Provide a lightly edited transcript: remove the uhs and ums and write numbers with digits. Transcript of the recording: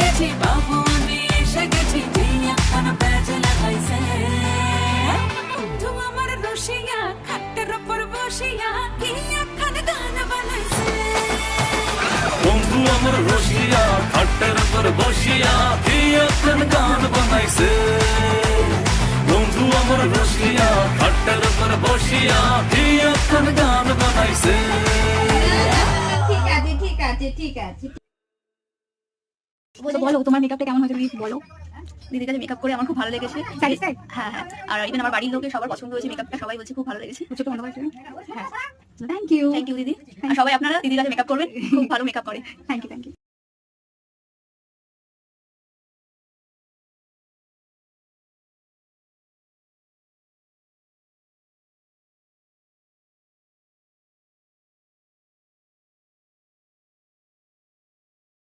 গেছি বাবু আমি এসে গেছি এখন প্যাচ লাগাইছে বন্ধু আমার রসিয়া খাটের উপর বসিয়া কি এখন গান বানাইছে বন্ধু আমার রসিয়া খাটের উপর বসিয়া কি এখন গান বানাইছে বন্ধু আমার রসিয়া খাটের উপর বসিয়া কি এখন গান বানাইছে ঠিক আছে ঠিক আছে ঠিক আছে। তো বলো তোমার মেকআপটা কেমন হয়েছে প্লিজ বলো। দিদির কাছে মেকআপ করে আমার খুব ভালো লেগেছে। স্যাটিসফাইড? হ্যাঁ হ্যাঁ, আর ইভেন আমার বাড়ির লোকের সবার পছন্দ হয়েছে মেকআপটা, সবাই বলছে খুব ভালো লেগেছে। ছোট মনে হয়েছে? হ্যাঁ থ্যাংক ইউ থ্যাংক ইউ দিদি। আর সবাই আপনারা দিদির কাছে মেকআপ করবেন, খুব ভালো মেকআপ করে। Thank you thank you.